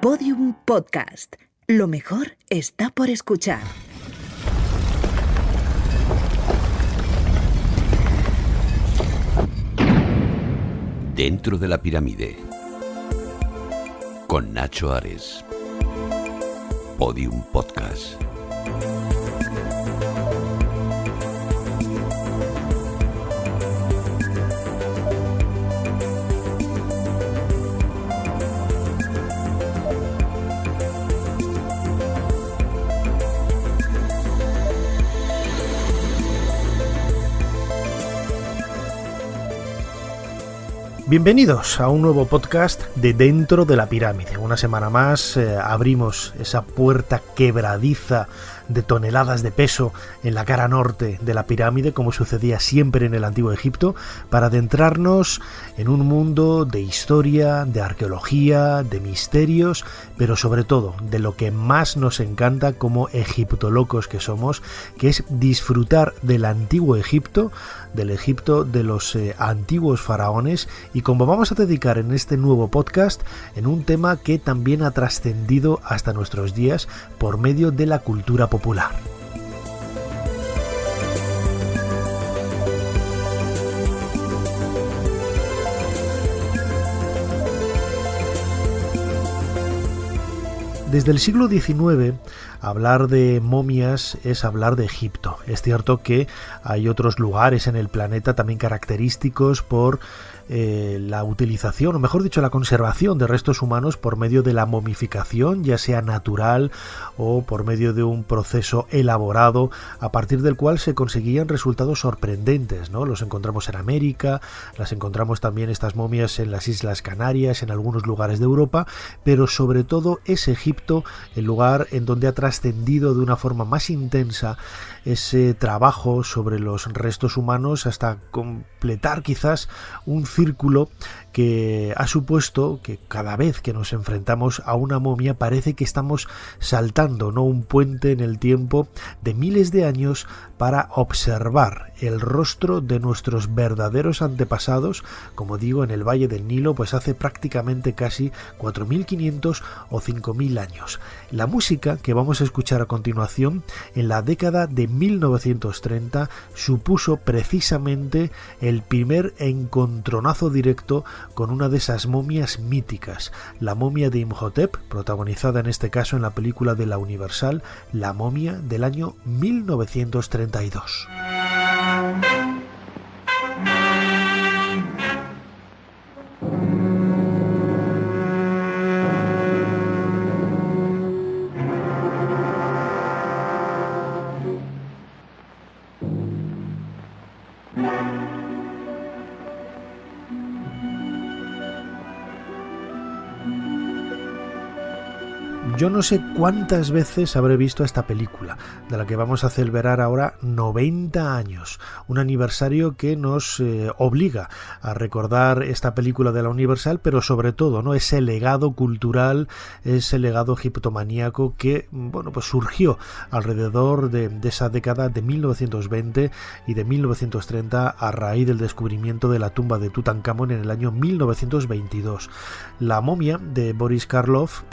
Podium Podcast. Lo mejor está por escuchar. Dentro de la pirámide, con Nacho Ares. Podium Podcast. Bienvenidos a un nuevo podcast de Dentro de la Pirámide. Una semana más abrimos esa puerta quebradiza de toneladas de peso en la cara norte de la pirámide, como sucedía siempre en el Antiguo Egipto, para adentrarnos en un mundo de historia, de arqueología, de misterios, pero sobre todo de lo que más nos encanta como egiptolocos que somos, que es disfrutar del Antiguo Egipto, del Egipto de los antiguos faraones, y como vamos a dedicar en este nuevo podcast en un tema que también ha trascendido hasta nuestros días por medio de la cultura popular. Desde el siglo XIX, hablar de momias es hablar de Egipto. Es cierto que hay otros lugares en el planeta también característicos por la utilización, o mejor dicho, la conservación de restos humanos por medio de la momificación, ya sea natural o por medio de un proceso elaborado, a partir del cual se conseguían resultados sorprendentes, ¿no? Los encontramos en América, las encontramos también estas momias en las Islas Canarias, en algunos lugares de Europa, pero sobre todo es Egipto el lugar en donde ha trascendido de una forma más intensa ese trabajo sobre los restos humanos hasta completar quizás un círculo que ha supuesto que cada vez que nos enfrentamos a una momia parece que estamos saltando, ¿no?, un puente en el tiempo de miles de años para observar el rostro de nuestros verdaderos antepasados, como digo, en el Valle del Nilo, pues hace prácticamente casi 4.500 o 5.000 años. La música que vamos a escuchar a continuación, en la década de 1930, supuso precisamente el primer encontronazo directo con una de esas momias míticas, la momia de Imhotep, protagonizada en este caso en la película de la Universal, La momia, del año 1932. Yo no sé cuántas veces habré visto esta película, de la que vamos a celebrar ahora 90 años, un aniversario que nos obliga a recordar esta película de la Universal, pero sobre todo, ¿no?, ese legado cultural, ese legado egiptomaníaco que, bueno, pues surgió alrededor de esa década de 1920 y de 1930 a raíz del descubrimiento de la tumba de Tutankamón en el año 1922. La momia de Boris Karloff,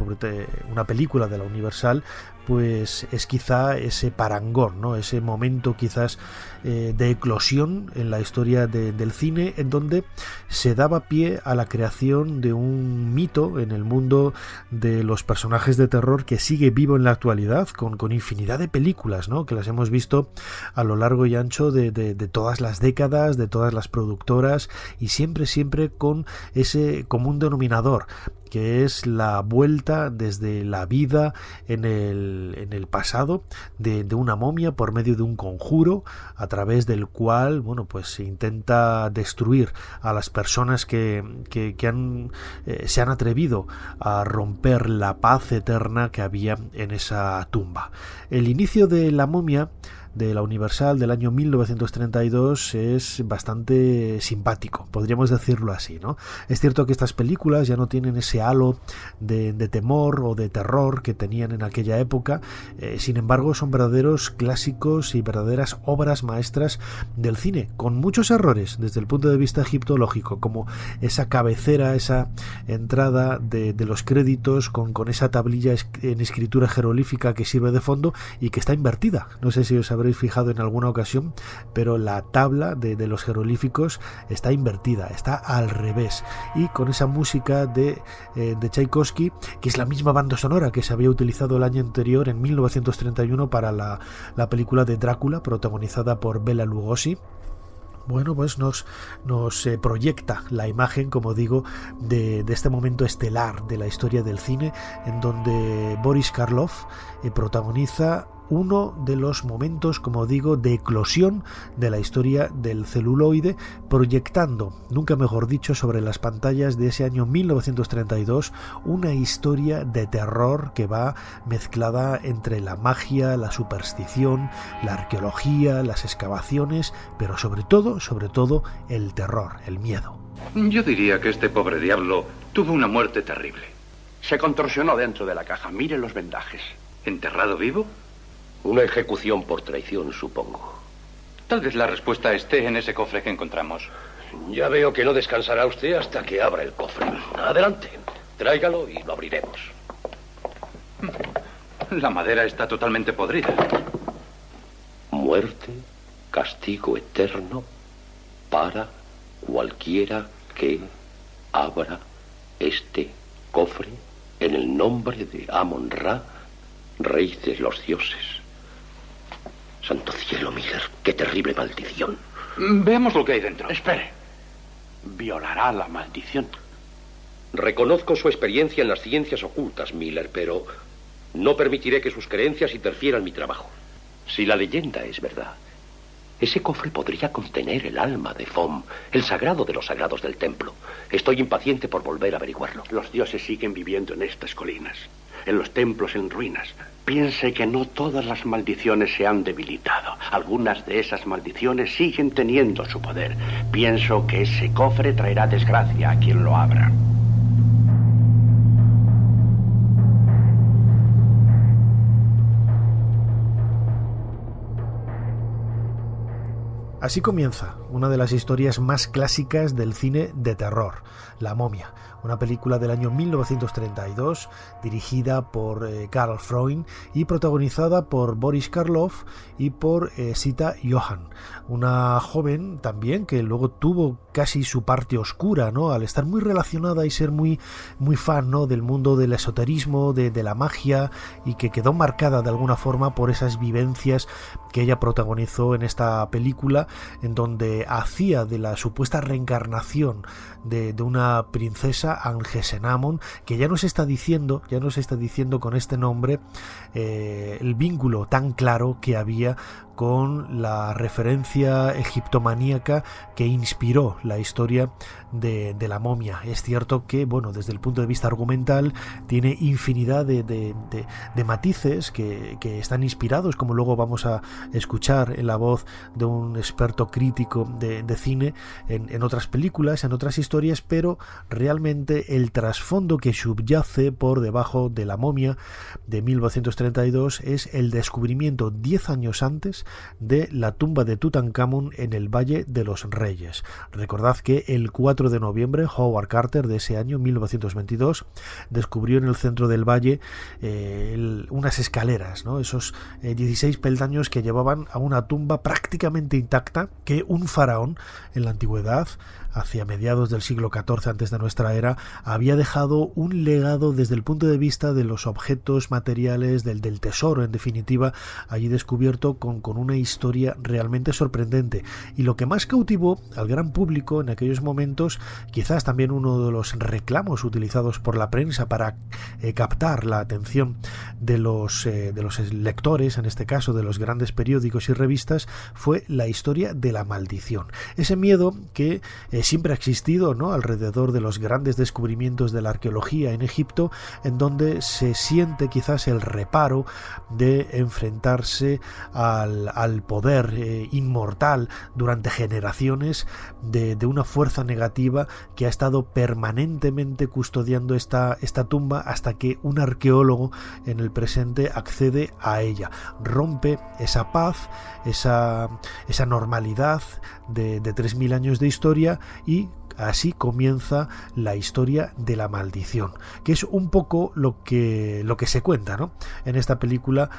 una película de la Universal, pues es quizá ese parangón, ¿no?, ese momento quizás de eclosión en la historia del cine, en donde se daba pie a la creación de un mito en el mundo de los personajes de terror que sigue vivo en la actualidad, con infinidad de películas, ¿no?, que las hemos visto a lo largo y ancho de todas las décadas, de todas las productoras, y siempre con ese común denominador, que es la vuelta desde la vida en el pasado de una momia por medio de un conjuro a través del cual, bueno, pues se intenta destruir a las personas que se han atrevido a romper la paz eterna que había en esa tumba. El inicio de la momia de la Universal del año 1932 es bastante simpático, podríamos decirlo así, ¿no? Es cierto que estas películas ya no tienen ese halo de temor o de terror que tenían en aquella época, sin embargo son verdaderos clásicos y verdaderas obras maestras del cine, con muchos errores desde el punto de vista egiptológico, como esa cabecera, esa entrada de los créditos con esa tablilla en escritura jeroglífica que sirve de fondo y que está invertida. No sé si os habréis fijado en alguna ocasión, pero la tabla de los jeroglíficos está invertida, está al revés, y con esa música de Tchaikovsky, que es la misma banda sonora que se había utilizado el año anterior, en 1931, para la película de Drácula, protagonizada por Bela Lugosi. Bueno, pues nos proyecta la imagen, como digo, de este momento estelar de la historia del cine, en donde Boris Karloff protagoniza uno de los momentos, como digo, de eclosión de la historia del celuloide, proyectando, nunca mejor dicho, sobre las pantallas de ese año 1932 una historia de terror que va mezclada entre la magia, la superstición, la arqueología, las excavaciones, pero sobre todo el terror, el miedo. Yo diría que este pobre diablo tuvo una muerte terrible. Se contorsionó dentro de la caja. Mire los vendajes. ¿Enterrado vivo? Una ejecución por traición, supongo. Tal vez la respuesta esté en ese cofre que encontramos. Ya veo que no descansará usted hasta que abra el cofre. Adelante, tráigalo y lo abriremos. La madera está totalmente podrida. Muerte, castigo eterno para cualquiera que abra este cofre en el nombre de Amon-Ra, rey de los dioses. Santo cielo, Miller, qué terrible maldición. Veamos lo que hay dentro. Espere. Violará la maldición. Reconozco su experiencia en las ciencias ocultas, Miller, pero no permitiré que sus creencias interfieran en mi trabajo. Si la leyenda es verdad, ese cofre podría contener el alma de Fom, el sagrado de los sagrados del templo. Estoy impaciente por volver a averiguarlo. Los dioses siguen viviendo en estas colinas, en los templos en ruinas. Piense que no todas las maldiciones se han debilitado. Algunas de esas maldiciones siguen teniendo su poder. Pienso que ese cofre traerá desgracia a quien lo abra. Así comienza una de las historias más clásicas del cine de terror, La momia, una película del año 1932 dirigida por Karl Freund y protagonizada por Boris Karloff y por Sita Johan, una joven también que luego tuvo casi su parte oscura, ¿no? Al estar muy relacionada y ser muy fan, ¿no?, del mundo del esoterismo, de la magia, y que quedó marcada de alguna forma por esas vivencias que ella protagonizó en esta película, en donde hacía de la supuesta reencarnación de una princesa, Angesenamon, que ya nos está diciendo con este nombre el vínculo tan claro que había con la referencia egiptomaníaca que inspiró la historia de la momia. Es cierto que, bueno, desde el punto de vista argumental tiene infinidad de matices que están inspirados, como luego vamos a escuchar en la voz de un experto crítico de cine en otras películas, en otras historias, pero realmente el trasfondo que subyace por debajo de La momia de 1932 es el descubrimiento 10 años antes de la tumba de Tutankamón en el Valle de los Reyes. Recordad que el 4 de noviembre Howard Carter de ese año 1922 descubrió en el centro del valle unas escaleras, ¿no?, esos 16 peldaños que llevaban a una tumba prácticamente intacta que un faraón en la antigüedad, hacia mediados del siglo XIV antes de nuestra era, había dejado un legado desde el punto de vista de los objetos materiales, del tesoro, en definitiva, allí descubierto con una historia realmente sorprendente. Y lo que más cautivó al gran público en aquellos momentos, quizás también uno de los reclamos utilizados por la prensa para captar la atención de los lectores, en este caso de los grandes periódicos y revistas, fue la historia de la maldición. Ese miedo que siempre ha existido, ¿no?, alrededor de los grandes descubrimientos de la arqueología en Egipto, en donde se siente quizás el reparo de enfrentarse al al poder inmortal durante generaciones de una fuerza negativa que ha estado permanentemente custodiando esta tumba hasta que un arqueólogo en el presente accede a ella, rompe esa paz, esa normalidad de 3000 años de historia, y así comienza la historia de la maldición, que es un poco lo que se cuenta, ¿no?, en esta película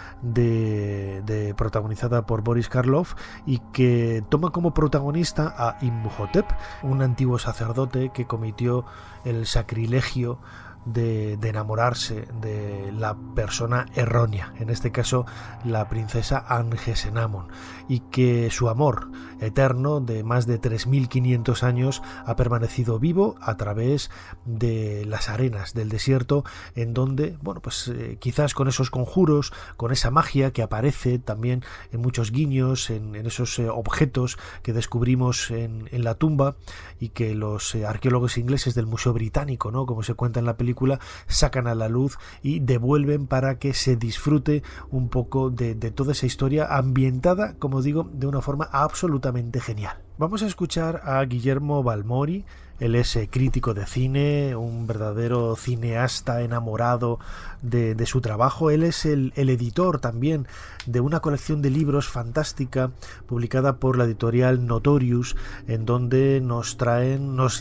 protagonizada por Boris Karloff, y que toma como protagonista a Imhotep, un antiguo sacerdote que cometió el sacrilegio de enamorarse de la persona errónea, en este caso la princesa Angesenamon, y que su amor eterno de más de 3500 años ha permanecido vivo a través de las arenas del desierto, en donde, bueno, pues quizás con esos conjuros, con esa magia que aparece también en muchos guiños, en esos objetos que descubrimos en la tumba, y que los arqueólogos ingleses del Museo Británico, ¿no?, como se cuenta en la película, sacan a la luz y devuelven para que se disfrute un poco de toda esa historia ambientada, como digo, de una forma absolutamente genial. Vamos a escuchar a Guillermo Balmori. Él es crítico de cine, un verdadero cineasta enamorado de su trabajo. Él es el editor también de una colección de libros fantástica publicada por la editorial Notorious, en donde nos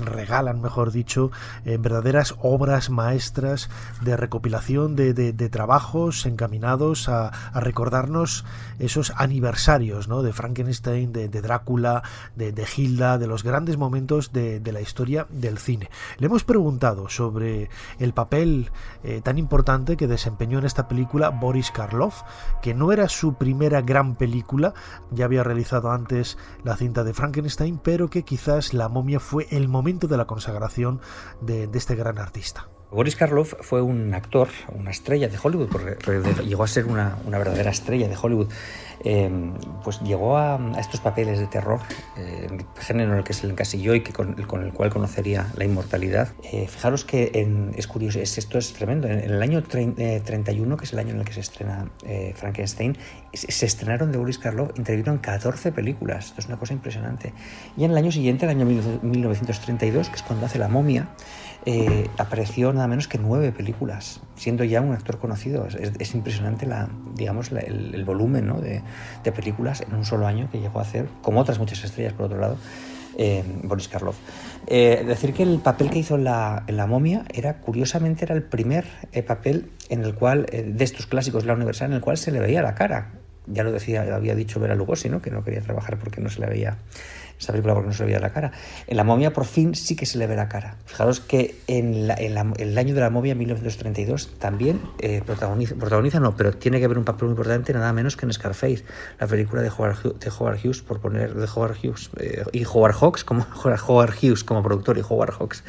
regalan, mejor dicho, verdaderas obras maestras de recopilación de trabajos encaminados a recordarnos esos aniversarios, ¿no?, de Frankenstein, de Drácula, de Hilda, de los grandes momentos de la historia del cine. Le hemos preguntado sobre el papel tan importante que desempeñó en esta película Boris Karloff, que no era su primera gran película, ya había realizado antes la cinta de Frankenstein, pero que quizás La momia fue el momento de la consagración de este gran artista. Boris Karloff fue un actor, una estrella de Hollywood, porque llegó a ser una verdadera estrella de Hollywood. Pues llegó a estos papeles de terror, el género en el que se le encasilló y con el cual conocería la inmortalidad. Fijaros que es curioso, esto es tremendo. En el año 31, que es el año en el que se estrena Frankenstein, se estrenaron de Boris Karloff, intervinieron 14 películas. Esto es una cosa impresionante. Y en el año siguiente, el año 1932, que es cuando hace La momia, apareció nada menos que 9 películas, siendo ya un actor conocido. Es impresionante el volumen, ¿no?, de películas en un solo año que llegó a hacer, como otras muchas estrellas por otro lado, Boris Karloff. Decir que el papel que hizo en la momia curiosamente era el primer papel en el cual, de estos clásicos de la Universal, en el cual se le veía la cara. Ya lo había dicho Bela Lugosi, ¿no?, que no quería trabajar porque no se le veía esa película, porque no se le veía la cara. En La momia por fin sí que se le ve la cara. Fijaros que en el año de La momia, 1932, también protagoniza no, pero tiene que ver un papel muy importante, nada menos que en Scarface, la película de Howard Hughes, por poner, de Howard Hughes, y Howard Hawks como productor y Howard Hawks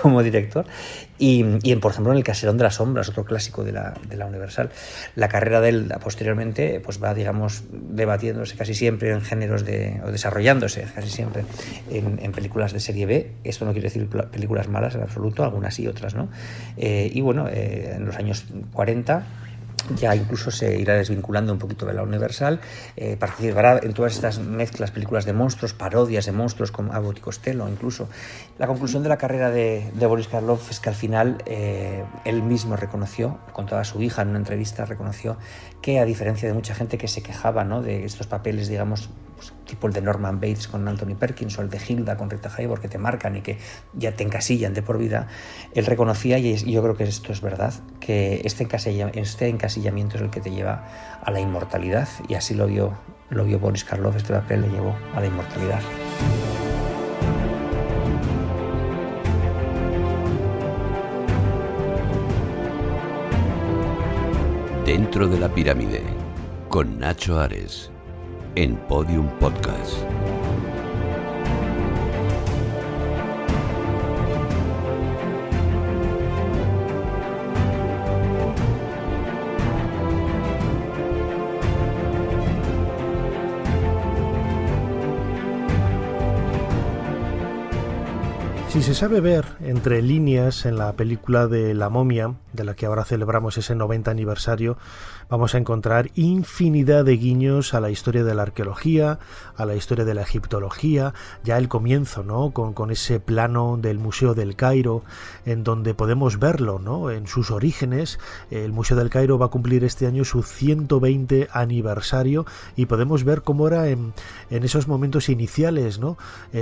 como director. Y por ejemplo, en El caserón de las sombras, otro clásico de la Universal. La carrera de él posteriormente pues va, digamos, debatiéndose casi siempre en géneros o desarrollándose casi siempre en películas de serie B. Esto no quiere decir películas malas en absoluto, algunas sí, otras no. Y bueno, en los años 40 ya incluso se irá desvinculando un poquito de la Universal, participará en todas estas mezclas, películas de monstruos, parodias de monstruos como Abbott y Costello incluso. La conclusión de la carrera de Boris Karloff es que al final él mismo reconoció, contaba a su hija en una entrevista, reconoció que, a diferencia de mucha gente que se quejaba, ¿no?, de estos papeles, digamos, pues, tipo el de Norman Bates con Anthony Perkins o el de Hilda con Rita Hayworth, que te marcan y que ya te encasillan de por vida, él reconocía, y yo creo que esto es verdad, que este encasillamiento es el que te lleva a la inmortalidad, y así lo vio Boris Karloff. Este papel le llevó a la inmortalidad. Dentro de la pirámide, con Nacho Ares, en Podium Podcast. Si se sabe ver entre líneas en la película de La momia, de la que ahora celebramos ese 90 aniversario, vamos a encontrar infinidad de guiños a la historia de la arqueología, a la historia de la egiptología, ya el comienzo, ¿no? Con ese plano del Museo del Cairo, en donde podemos verlo, ¿no? En sus orígenes. El Museo del Cairo va a cumplir este año su 120 aniversario y podemos ver cómo era en esos momentos iniciales, ¿no?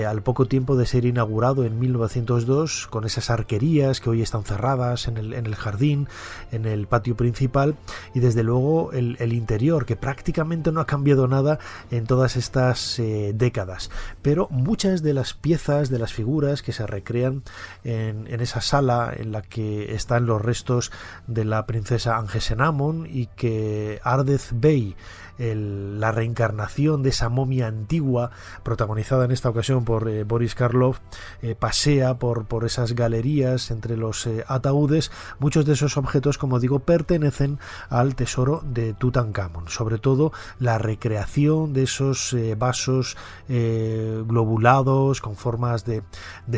Al poco tiempo de ser inaugurado en 1902, con esas arquerías que hoy están cerradas en el jardín, en el patio principal, y desde luego el interior, que prácticamente no ha cambiado nada en todas estas décadas. Pero muchas de las piezas, de las figuras que se recrean en esa sala en la que están los restos de la princesa Angesenamon, y que Ardez Bey, la reencarnación de esa momia antigua, protagonizada en esta ocasión por Boris Karloff, pasea por esas galerías entre los ataúdes. Muchos de esos objetos, como digo, pertenecen al tesoro de Tutankamón, sobre todo la recreación de esos vasos globulados con formas de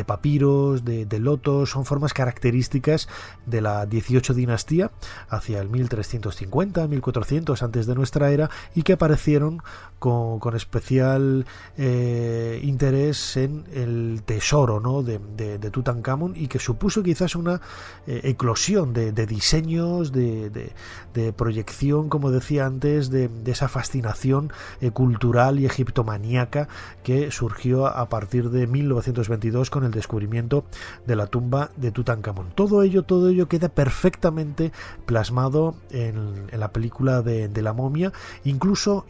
papiros, de lotos. Son formas características de la 18 dinastía, hacia el 1350, 1400 antes de nuestra era, y que aparecieron con especial interés en el tesoro, ¿no? de Tutankamón, y que supuso quizás una eclosión de diseños, de proyección, como decía antes, de esa fascinación cultural y egiptomaníaca que surgió a partir de 1922 con el descubrimiento de la tumba de Tutankamón. Todo ello queda perfectamente plasmado en la película de la momia, incluso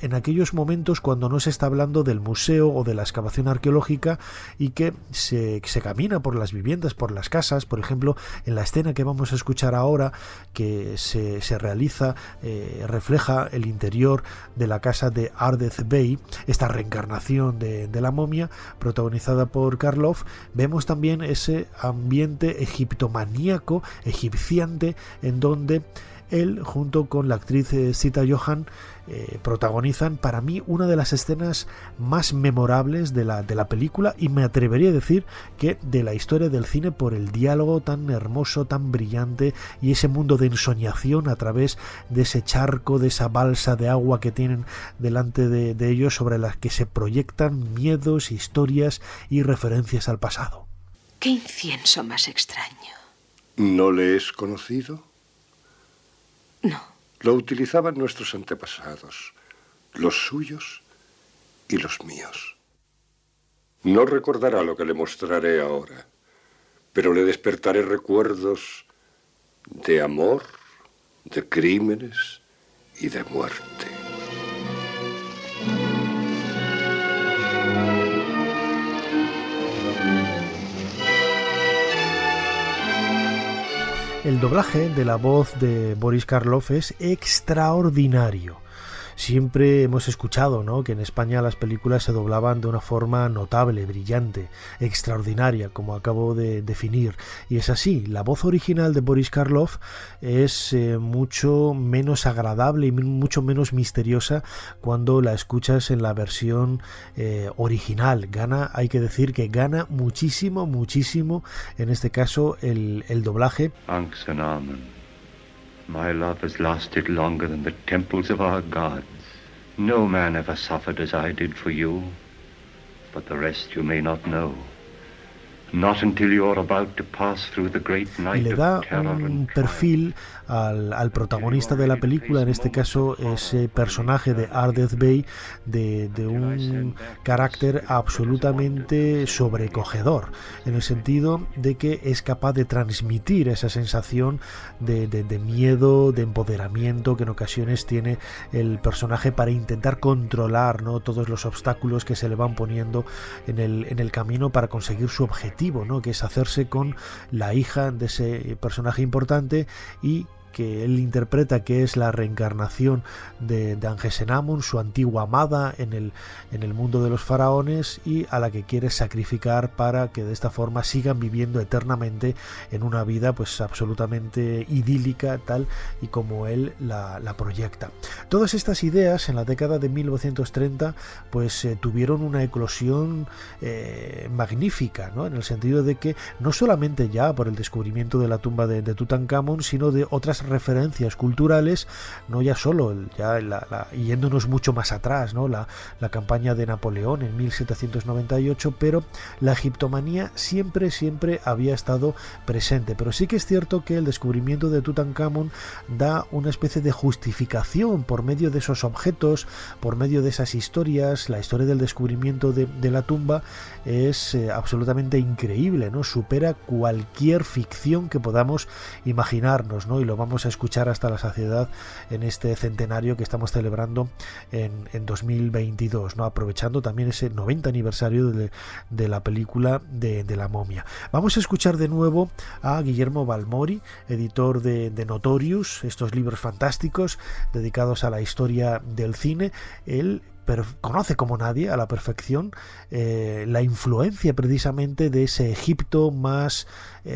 en aquellos momentos cuando no se está hablando del museo o de la excavación arqueológica, y que se camina por las viviendas, por las casas. Por ejemplo, en la escena que vamos a escuchar ahora, que se realiza, refleja el interior de la casa de Ardez Bey, esta reencarnación de la momia protagonizada por Karloff. Vemos también ese ambiente egiptomaníaco, egipciante, en donde él, junto con la actriz Sita Johan, protagonizan para mí una de las escenas más memorables de la película, y me atrevería a decir que de la historia del cine, por el diálogo tan hermoso, tan brillante, y ese mundo de ensoñación a través de ese charco, de esa balsa de agua que tienen delante de ellos, sobre las que se proyectan miedos, historias y referencias al pasado. ¡Qué incienso más extraño! ¿No le es conocido? No. Lo utilizaban nuestros antepasados, los suyos y los míos. No recordará lo que le mostraré ahora, pero le despertaré recuerdos de amor, de crímenes y de muerte. El doblaje de la voz de Boris Karloff es extraordinario. Siempre hemos escuchado, ¿no?, que en España las películas se doblaban de una forma notable, brillante, extraordinaria, como acabo de definir. Y es así, la voz original de Boris Karloff es mucho menos agradable y mucho menos misteriosa cuando la escuchas en la versión original. Hay que decir que gana muchísimo, en este caso, el doblaje. Angesenamon. My love has lasted longer than the temples of our gods. No man ever suffered as I did for you, but the rest you may not know. Not until you're about to pass through the great night y le da un perfil al protagonista de la película, en este caso ese personaje de Ardez Bey, de un carácter absolutamente sobrecogedor, en el sentido de que es capaz de transmitir esa sensación de miedo, de empoderamiento que en ocasiones tiene el personaje para intentar controlar, ¿no?, todos los obstáculos que se le van poniendo en el camino para conseguir su objetivo, ¿no?, que es hacerse con la hija de ese personaje importante y que él interpreta que es la reencarnación de Angesenamun, su antigua amada en el mundo de los faraones, y a la que quiere sacrificar para que de esta forma sigan viviendo eternamente en una vida pues absolutamente idílica, tal y como él la proyecta. Todas estas ideas en la década de 1930 pues tuvieron una eclosión magnífica, ¿no? En el sentido de que no solamente ya por el descubrimiento de la tumba de Tutankamón, sino de otras referencias culturales, no ya solo yéndonos mucho más atrás, ¿no? La campaña de Napoleón en 1798, pero la egiptomanía siempre había estado presente. Pero sí que es cierto que el descubrimiento de Tutankamón da una especie de justificación por medio de esos objetos, por medio de esas historias. La historia del descubrimiento de la tumba es absolutamente increíble, ¿no? Supera cualquier ficción que podamos imaginarnos, ¿no? Y lo vamos a escuchar hasta la saciedad en este centenario que estamos celebrando en 2022, ¿no? Aprovechando también ese 90 aniversario de la película de la momia. Vamos a escuchar de nuevo a Guillermo Balmori, editor de Notorious, estos libros fantásticos dedicados a la historia del cine. Él conoce como nadie a la perfección la influencia precisamente de ese Egipto más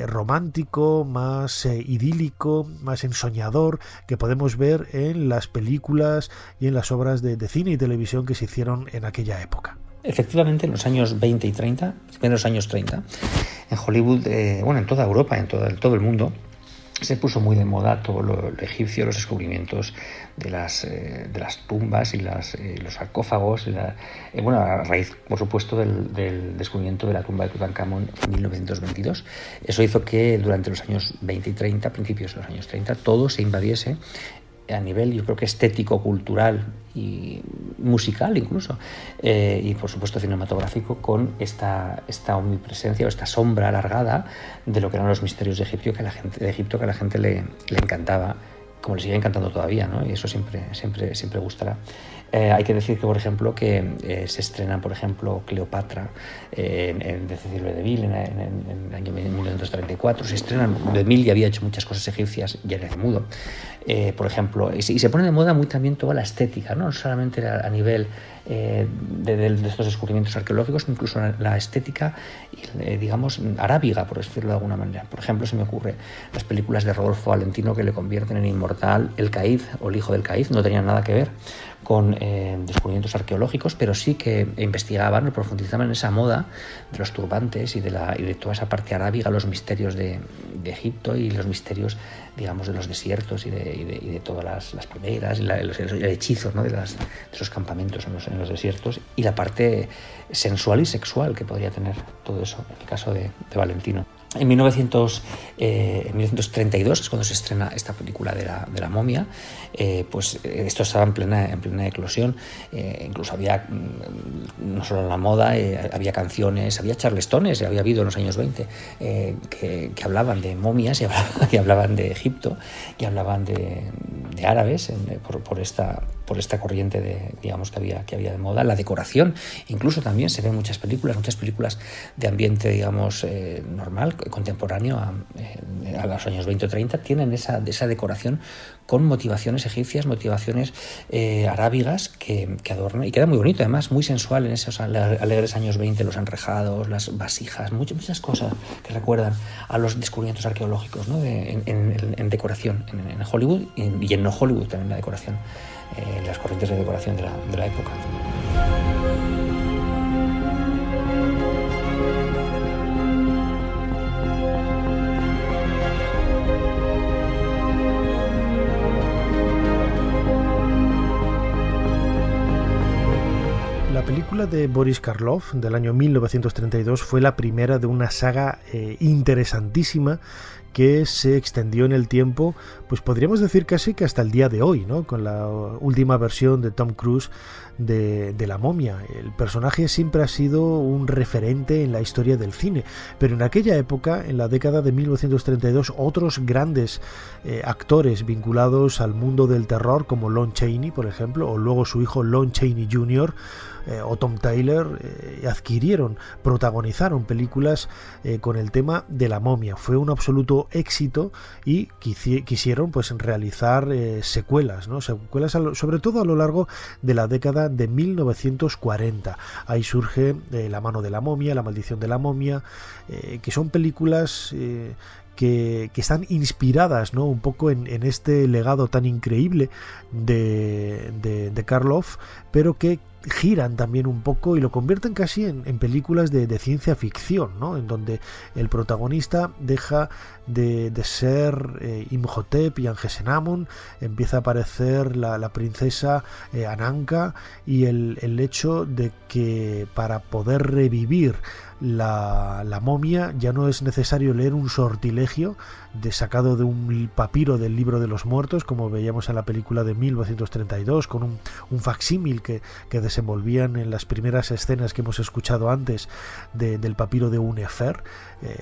romántico, más idílico, más ensoñador que podemos ver en las películas y en las obras de cine y televisión que se hicieron en aquella época. Efectivamente, en los años 20 y 30, en los años 30, en Hollywood, en toda Europa, en todo el mundo, se puso muy de moda todo lo egipcio, los descubrimientos de las tumbas y los sarcófagos, a raíz, por supuesto, del descubrimiento de la tumba de Tutankamón en 1922. Eso hizo que durante los años 20 y 30, principios de los años 30, todo se invadiese a nivel, yo creo que estético, cultural y musical incluso, y por supuesto cinematográfico, con esta omnipresencia o esta sombra alargada de lo que eran los misterios de Egipto, que a la gente le encantaba, como le sigue encantando todavía, ¿no? Y eso siempre gustará. Hay que decir que, por ejemplo, que se estrena, por ejemplo, Cleopatra de Cecil B. DeMille en el año 1934. Se estrenan, DeMille ya había hecho muchas cosas egipcias, ya era mudo, por ejemplo, y se pone de moda muy también toda la estética, no solamente a nivel de estos descubrimientos arqueológicos, incluso la estética, digamos, arábiga, por decirlo de alguna manera. Por ejemplo, se me ocurre las películas de Rodolfo Valentino que le convierten en inmortal el Caid o el hijo del Caid. No tenían nada que ver con descubrimientos arqueológicos, pero sí que investigaban o profundizaban en esa moda de los turbantes y de toda esa parte arábiga, los misterios de Egipto y los misterios, digamos, de los desiertos y de todas las palmeras, y el hechizo, ¿no? de esos campamentos en los desiertos, y la parte sensual y sexual que podría tener todo eso, en el caso de Valentino. En 1932 es cuando se estrena esta película de la momia. Pues esto estaba en plena eclosión. Incluso había, no solo la moda, había canciones, había charlestones, había habido en los años 20 que hablaban de momias y hablaban de Egipto y hablaban de árabes por esta corriente digamos que había de moda. La decoración, incluso también se ven muchas películas de ambiente, digamos, normal, contemporáneo a los años 20 o 30, tienen esa decoración con motivaciones egipcias, motivaciones arábigas que adornan, y queda muy bonito, además muy sensual en esos alegres años 20, los enrejados, las vasijas, muchas cosas que recuerdan a los descubrimientos arqueológicos, ¿no? en decoración en Hollywood y en no Hollywood también la decoración, las corrientes de decoración de la época. La película de Boris Karloff del año 1932 fue la primera de una saga interesantísima que se extendió en el tiempo, pues podríamos decir casi que hasta el día de hoy, ¿no? Con la última versión de Tom Cruise de La momia. El personaje siempre ha sido un referente en la historia del cine, pero en aquella época, en la década de 1932, otros grandes actores vinculados al mundo del terror, como Lon Chaney, por ejemplo, o luego su hijo Lon Chaney Jr., o Tom Taylor, protagonizaron películas con el tema de La momia. Fue un absoluto tuvo éxito y quisieron pues realizar secuelas, ¿no? Secuelas sobre todo a lo largo de la década de 1940. Ahí surge La mano de la momia, La maldición de la momia, que son películas que están inspiradas, ¿no?, un poco en este legado tan increíble de Karloff, pero que giran también un poco y lo convierten casi en películas de ciencia ficción, ¿no?, en donde el protagonista deja de ser Imhotep y Angesenamón, empieza a aparecer la princesa Ananka, y el hecho de que para poder revivir la momia ya no es necesario leer un sortilegio sacado de un papiro del libro de los muertos, como veíamos en la película de 1932, con un facsímil que desenvolvían en las primeras escenas que hemos escuchado antes del papiro de Unefer,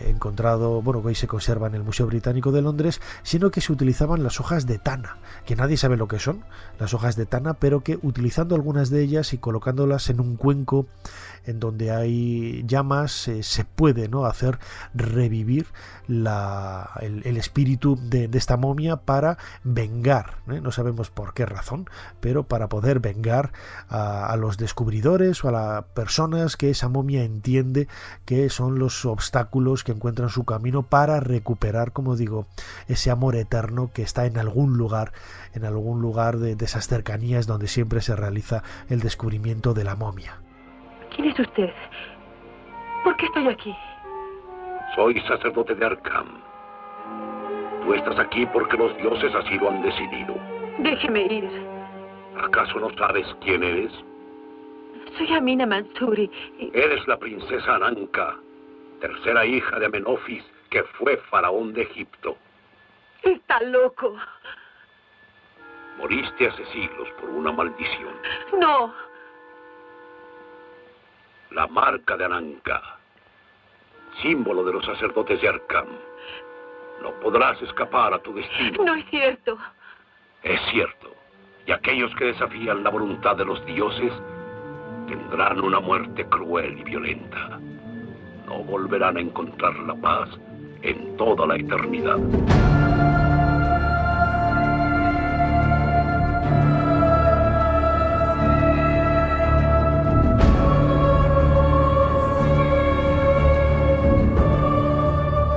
encontrado, bueno, que hoy se conserva en el Museo Británico de Londres, sino que se utilizaban las hojas de tana, que nadie sabe lo que son, las hojas de tana, pero que utilizando algunas de ellas y colocándolas en un cuenco en donde hay llamas, se puede, ¿no?, hacer revivir el espíritu de esta momia para vengar, no sabemos por qué razón, pero para poder vengar a los descubridores o a las personas que esa momia entiende que son los obstáculos que encuentran su camino para recuperar, como digo, ese amor eterno que está en algún lugar de esas cercanías donde siempre se realiza el descubrimiento de la momia. ¿Quién es usted? ¿Por qué estoy aquí? Soy sacerdote de Arkham. Tú estás aquí porque los dioses así lo han decidido. Déjeme ir. ¿Acaso no sabes quién eres? Soy Amina Mansuri. Eres la princesa Ananka, tercera hija de Amenofis, que fue faraón de Egipto. Está loco. Moriste hace siglos por una maldición. No. La marca de Ananka, símbolo de los sacerdotes de Arkham. No podrás escapar a tu destino. No es cierto. Es cierto. Y aquellos que desafían la voluntad de los dioses tendrán una muerte cruel y violenta. No volverán a encontrar la paz en toda la eternidad.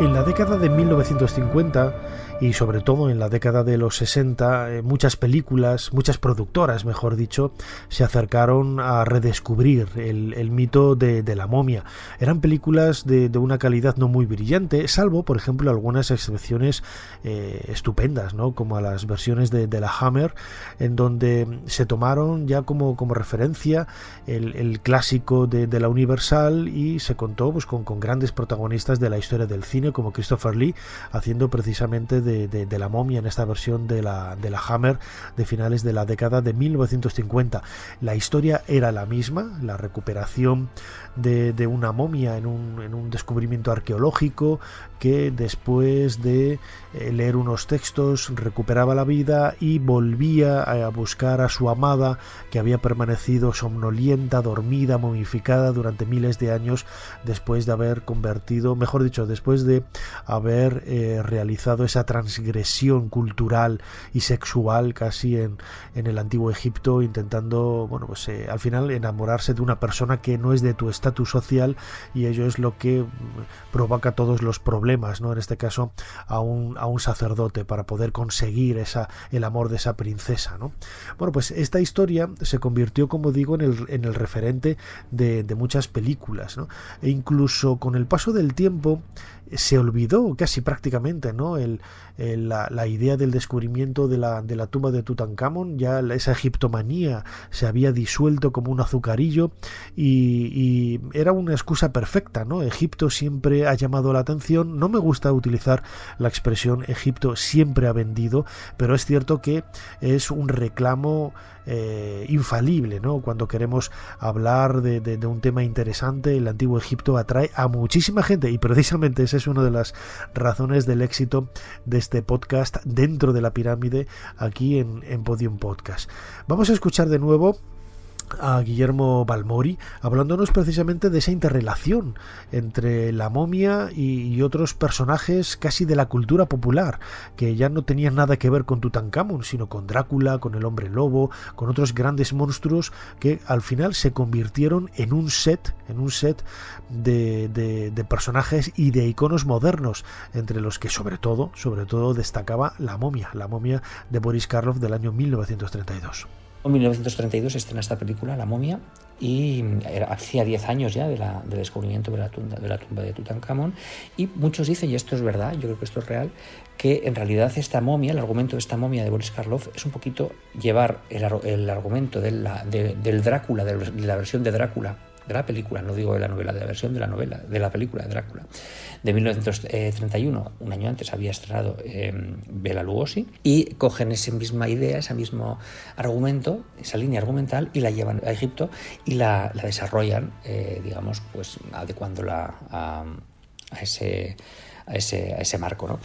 En la década de 1950 y sobre todo en la década de los 60, muchas películas, muchas productoras, mejor dicho, se acercaron a redescubrir el mito de la momia. Eran películas de una calidad no muy brillante, salvo, por ejemplo, algunas excepciones estupendas, ¿no?, como a las versiones de la Hammer, en donde se tomaron ya como referencia el clásico de la Universal y se contó pues con grandes protagonistas de la historia del cine, como Christopher Lee, haciendo precisamente de la momia en esta versión de la Hammer de finales de la década de 1950. La historia era la misma, la recuperación de una momia en un descubrimiento arqueológico que después de leer unos textos recuperaba la vida y volvía a buscar a su amada, que había permanecido somnolienta, dormida, momificada durante miles de años después de haber convertido, mejor dicho, después de haber realizado esa transgresión cultural y sexual casi en el antiguo Egipto, intentando, bueno, pues al final enamorarse de una persona que no es de tu estatus social, y ello es lo que provoca todos los problemas, ¿no?, en este caso a un sacerdote, para poder conseguir el amor de esa princesa, ¿no? Bueno, pues esta historia se convirtió, como digo, en el referente de muchas películas, ¿no? E incluso con el paso del tiempo se olvidó casi prácticamente, ¿no?, la idea del descubrimiento de la tumba de Tutankamón. Ya esa egiptomanía se había disuelto como un azucarillo y era una excusa perfecta, ¿no? Egipto siempre ha llamado la atención. No me gusta utilizar la expresión Egipto siempre ha vendido, pero es cierto que es un reclamo infalible, ¿no? Cuando queremos hablar de un tema interesante, el antiguo Egipto atrae a muchísima gente, y precisamente esa es una de las razones del éxito de este podcast Dentro de la Pirámide, aquí en Podium Podcast. Vamos a escuchar de nuevo a Guillermo Balmori, hablándonos precisamente de esa interrelación entre la momia y otros personajes casi de la cultura popular, que ya no tenían nada que ver con Tutankamón, sino con Drácula, con el hombre lobo, con otros grandes monstruos que al final se convirtieron en un set de personajes y de iconos modernos, entre los que sobre todo destacaba la momia de Boris Karloff del año 1932. En 1932 estrena esta película, La momia, y hacía 10 años ya del descubrimiento de la tumba de Tutankamón, y muchos dicen, y esto es verdad, yo creo que esto es real, que en realidad esta momia, el argumento de esta momia de Boris Karloff es un poquito llevar el argumento del Drácula, de la versión de Drácula, de la película, no digo de la novela, de la versión de la novela, de la película de Drácula, de 1931, un año antes había estrenado Bela Lugosi, y cogen esa misma idea, ese mismo argumento, esa línea argumental, y la llevan a Egipto y la desarrollan, digamos, pues adecuándola a ese marco, ¿no?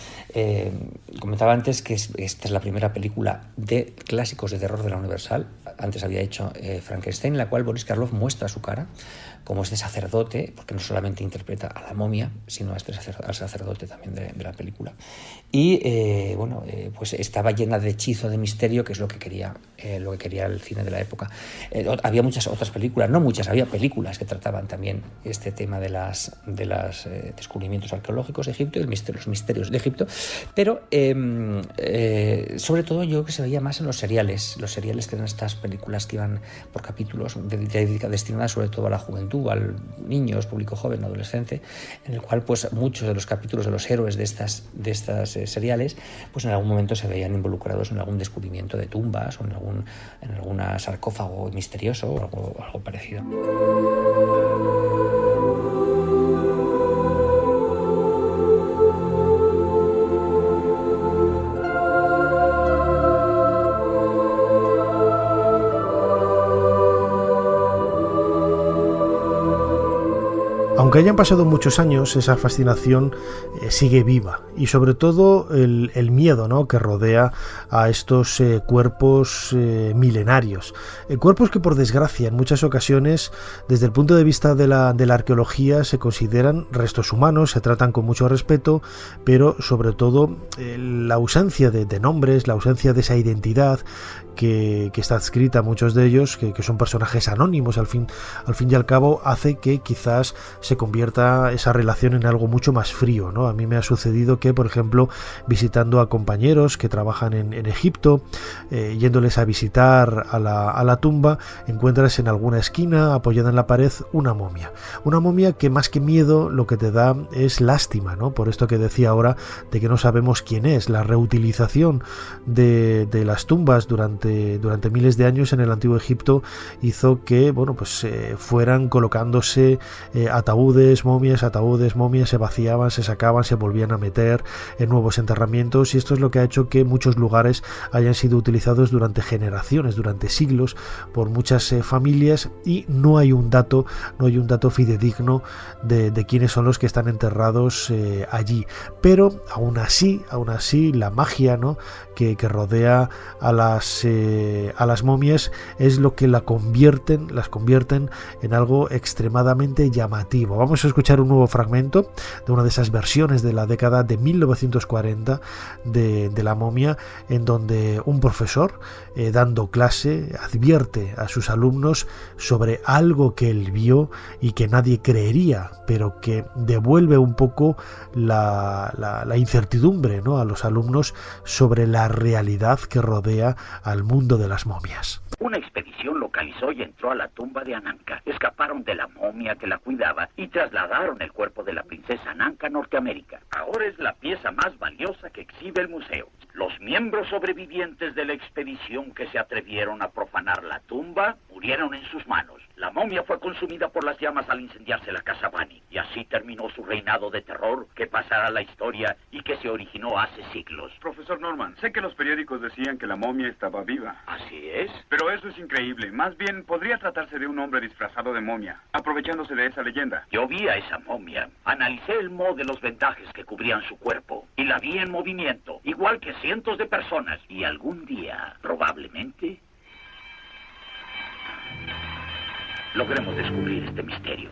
Comentaba antes que esta es la primera película de clásicos de terror de la Universal. Antes había hecho Frankenstein, en la cual Boris Karloff muestra su cara como este sacerdote, porque no solamente interpreta a la momia, sino al sacerdote también de la película. Y pues estaba llena de hechizo, de misterio, que es lo que quería el cine de la época. Había muchas otras películas, no muchas, había películas que trataban también este tema de los descubrimientos arqueológicos de Egipto y los misterios de Egipto, pero sobre todo yo creo que se veía más en los seriales que eran estas películas que iban por capítulos, destinadas sobre todo a la juventud, al niños, público joven, adolescente, en el cual pues muchos de los capítulos de los héroes de estas seriales pues en algún momento se veían involucrados en algún descubrimiento de tumbas o en algún sarcófago misterioso o algo parecido. Aunque hayan pasado muchos años, esa fascinación sigue viva, y sobre todo el miedo, ¿no?, que rodea a estos cuerpos milenarios, cuerpos que por desgracia en muchas ocasiones desde el punto de vista de la arqueología se consideran restos humanos, se tratan con mucho respeto, pero sobre todo la ausencia de nombres, la ausencia de esa identidad que está adscrita a muchos de ellos, que son personajes anónimos al fin y al cabo, hace que quizás se convierta esa relación en algo mucho más frío, ¿no? A mí me ha sucedido que, por ejemplo, visitando a compañeros que trabajan en Egipto, yéndoles a visitar a la tumba, encuentras en alguna esquina, apoyada en la pared, una momia que más que miedo lo que te da es lástima, ¿no? Por esto que decía ahora de que no sabemos quién es. La reutilización de las tumbas durante miles de años en el antiguo Egipto hizo que, fueran colocándose ataúdes, momias, se vaciaban, se sacaban, se volvían a meter en nuevos enterramientos, y esto es lo que ha hecho que muchos lugares hayan sido utilizados durante generaciones, durante siglos, por muchas familias, y no hay un dato fidedigno de quiénes son los que están enterrados allí. Pero aún así la magia, ¿no?, que rodea a las momias es lo que las convierten en algo extremadamente llamativo. Vamos a escuchar un nuevo fragmento de una de esas versiones de la década de 1940 de la momia, en donde un profesor dando clase advierte a sus alumnos sobre algo que él vio y que nadie creería, pero que devuelve un poco la incertidumbre, ¿no?, a los alumnos sobre la realidad que rodea al mundo de las momias. Una expedición localizó y entró a la tumba de Ananka. Escaparon de la momia que la cuidaba y trasladaron el cuerpo de la princesa Ananka a Norteamérica. Ahora es la pieza más valiosa que exhibe el museo. Los miembros sobrevivientes de la expedición que se atrevieron a profanar la tumba murieron en sus manos. La momia fue consumida por las llamas al incendiarse la casa Bani, y así terminó su reinado de terror que pasará a la historia y que se originó hace siglos. Profesor Norman, sé que los periódicos decían que la momia estaba viva. Así es. Pero eso es increíble. Más bien, podría tratarse de un hombre disfrazado de momia, aprovechándose de esa leyenda. Yo vi a esa momia, analicé el moho de los vendajes que cubrían su cuerpo, y la vi en movimiento, igual que cientos de personas. Y algún día, probablemente... logremos descubrir este misterio.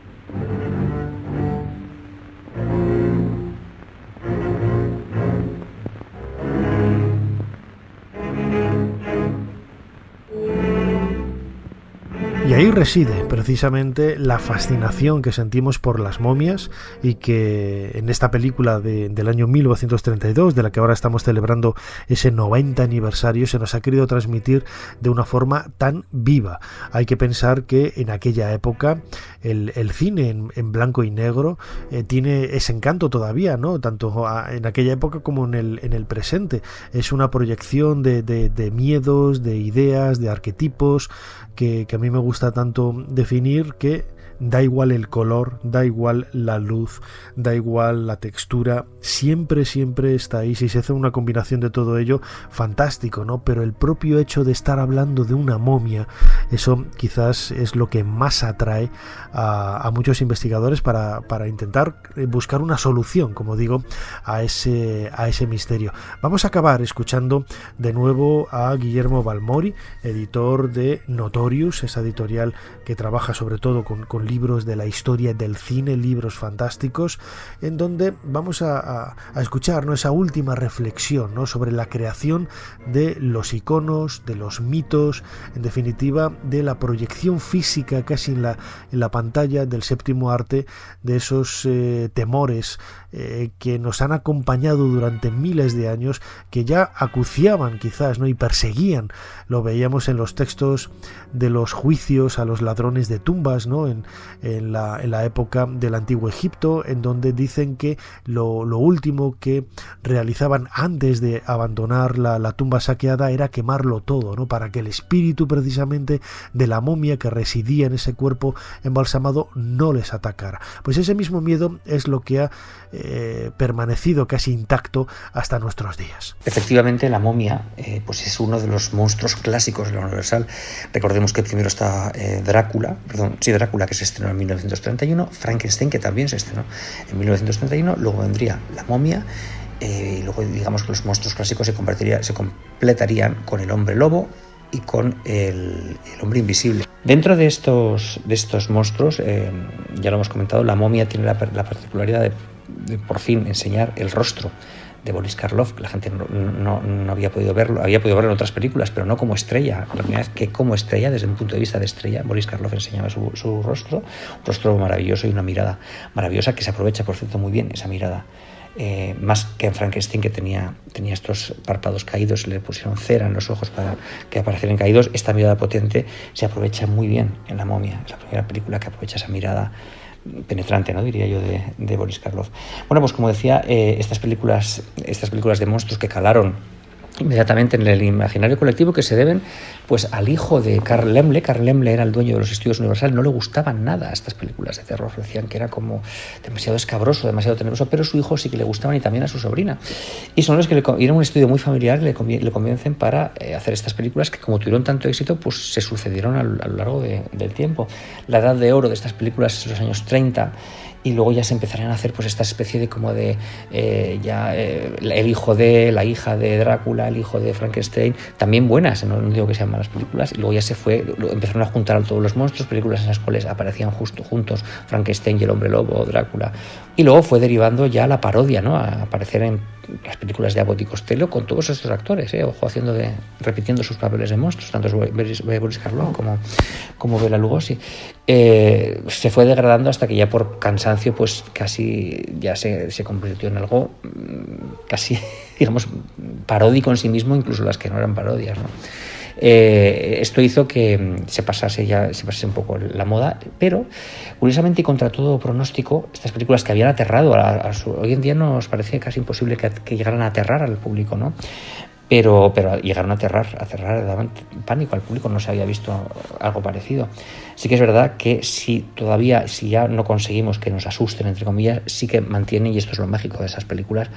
Y ahí reside precisamente la fascinación que sentimos por las momias, y que en esta película del año 1932, de la que ahora estamos celebrando ese 90 aniversario, se nos ha querido transmitir de una forma tan viva. Hay que pensar que en aquella época el cine en blanco y negro tiene ese encanto todavía, ¿no? Tanto en aquella época como en el presente. Es una proyección de miedos, de ideas, de arquetipos, que a mí me gusta tanto definir, que da igual el color, da igual la luz, da igual la textura, siempre está ahí. Si se hace una combinación de todo ello, fantástico, ¿no? Pero el propio hecho de estar hablando de una momia, eso quizás es lo que más atrae a muchos investigadores para intentar buscar una solución, como digo, a ese misterio. Vamos a acabar escuchando de nuevo a Guillermo Balmori, editor de Notorious, esa editorial que trabaja sobre todo con libros de la historia del cine, libros fantásticos, en donde vamos a escuchar, ¿no?, esa última reflexión, ¿no?, sobre la creación de los iconos, de los mitos, en definitiva de la proyección física casi en la pantalla del séptimo arte, de esos temores que nos han acompañado durante miles de años, que ya acuciaban quizás, ¿no?, y perseguían. Lo veíamos en los textos de los juicios a los ladrones de tumbas, ¿no?, en la época del antiguo Egipto, en donde dicen que lo último que realizaban antes de abandonar la tumba saqueada era quemarlo todo, ¿no?, para que el espíritu precisamente de la momia que residía en ese cuerpo embalsamado no les atacara. Pues ese mismo miedo es lo que ha permanecido casi intacto hasta nuestros días. Efectivamente, la momia pues es uno de los monstruos clásicos de la Universal. Recordemos que primero está Drácula, que se estrenó en 1931, Frankenstein, que también se estrenó en 1931, luego vendría la momia, y luego digamos que los monstruos clásicos se completarían con el hombre lobo y con el hombre invisible. Dentro de estos monstruos, ya lo hemos comentado, la momia tiene la particularidad de por fin enseñar el rostro de Boris Karloff. La gente no había podido verlo, había podido verlo en otras películas, pero no como estrella. La primera vez que como estrella, desde un punto de vista de estrella, Boris Karloff enseñaba su rostro, un rostro maravilloso y una mirada maravillosa, que se aprovecha, por cierto, muy bien esa mirada. Más que en Frankenstein, que tenía estos párpados caídos, le pusieron cera en los ojos para que aparecieran caídos. Esta mirada potente se aprovecha muy bien en La momia. Es la primera película que aprovecha esa mirada penetrante, ¿no?, diría yo, de Boris Karloff. Bueno, pues como decía, estas películas de monstruos que calaron inmediatamente en el imaginario colectivo, que se deben pues al hijo de Carl Laemmle. Carl Laemmle era el dueño de los estudios Universal. No le gustaban nada estas películas de terror, decían que era como demasiado escabroso, demasiado tenebroso, pero a su hijo sí que le gustaban, y también a su sobrina, y son los que era un estudio muy familiar, le convencen para hacer estas películas, que como tuvieron tanto éxito, pues se sucedieron a lo largo del tiempo. La edad de oro de estas películas es los años 30, y luego ya se empezarían a hacer pues esta especie de como de el hijo de, la hija de Drácula, el hijo de Frankenstein, también buenas, no digo que sean malas películas, y luego ya empezaron a juntar a todos los monstruos, películas en las cuales aparecían juntos Frankenstein y el hombre lobo, Drácula, y luego fue derivando ya la parodia, ¿no?, a aparecer en las películas de Abbott y Costello con todos estos actores, ojo, repitiendo sus papeles de monstruos, tanto Boris Karloff como Bela Lugosi. Se fue degradando hasta que ya por cansancio pues casi ya se convirtió en algo casi, digamos, paródico en sí mismo, incluso las que no eran parodias, ¿no? Esto hizo que se pasase un poco la moda, pero curiosamente y contra todo pronóstico, estas películas que habían aterrado hoy en día nos parece casi imposible que llegaran a aterrar al público, ¿no? Pero llegaron a aterrar, daban pánico al público, no se había visto algo parecido. Sí que es verdad que si ya no conseguimos que nos asusten, entre comillas, sí que mantienen, y esto es lo mágico de esas películas,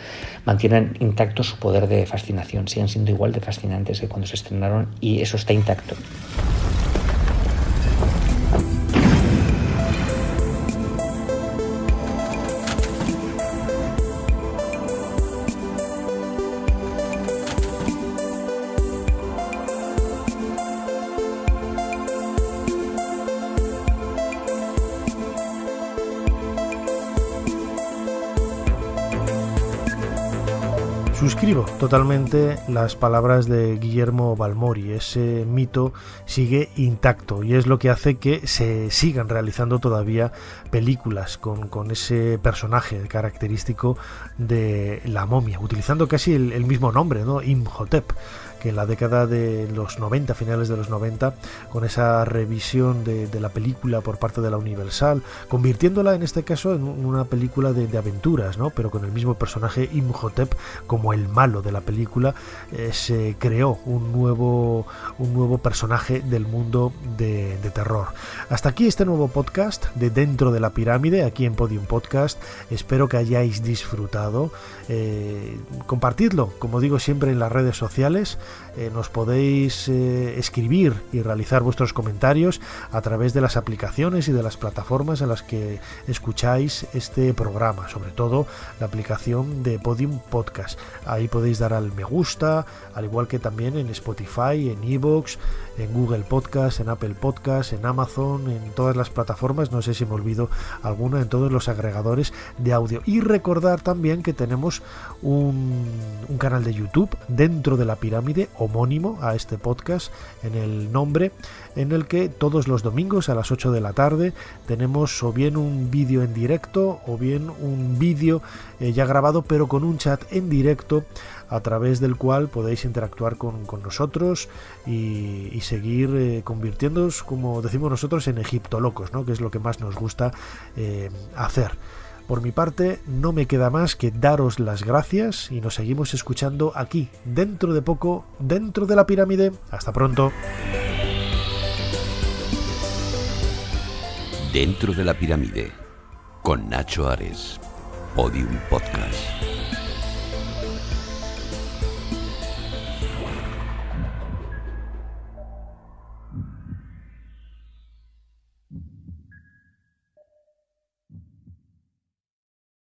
mantienen intacto su poder de fascinación, siguen siendo igual de fascinantes que cuando se estrenaron, y eso está intacto. suscribo totalmente las palabras de Guillermo Balmori. Ese mito sigue intacto y es lo que hace que se sigan realizando todavía películas con ese personaje característico de la momia, utilizando casi el mismo nombre, ¿no? Imhotep, que en la década de los 90, finales de los 90, con esa revisión de la película por parte de la Universal, convirtiéndola en este caso en una película de aventuras, ¿no? Pero con el mismo personaje Imhotep como el malo de la película, se creó un nuevo personaje del mundo de terror. Hasta aquí este nuevo podcast de Dentro de la Pirámide, aquí en Podium Podcast. Espero que hayáis disfrutado. Compartidlo, como digo siempre, en las redes sociales. Nos podéis escribir y realizar vuestros comentarios a través de las aplicaciones y de las plataformas en las que escucháis este programa, sobre todo la aplicación de Podium Podcast. Ahí podéis dar al me gusta, al igual que también en Spotify, en iVoox, en Google Podcast, en Apple Podcast, en Amazon, en todas las plataformas, no sé si me olvido alguna, en todos los agregadores de audio. Y recordar también que tenemos un canal de YouTube, Dentro de la Pirámide, homónimo a este podcast en el nombre, en el que todos los domingos a las 8 de la tarde tenemos o bien un vídeo en directo o bien un vídeo ya grabado, pero con un chat en directo a través del cual podéis interactuar con nosotros y seguir convirtiéndoos, como decimos nosotros, en egiptolocos, ¿no? Que es lo que más nos gusta hacer. Por mi parte, no me queda más que daros las gracias y nos seguimos escuchando aquí, dentro de poco, Dentro de la Pirámide. Hasta pronto. Dentro de la Pirámide, con Nacho Ares, Podium Podcast.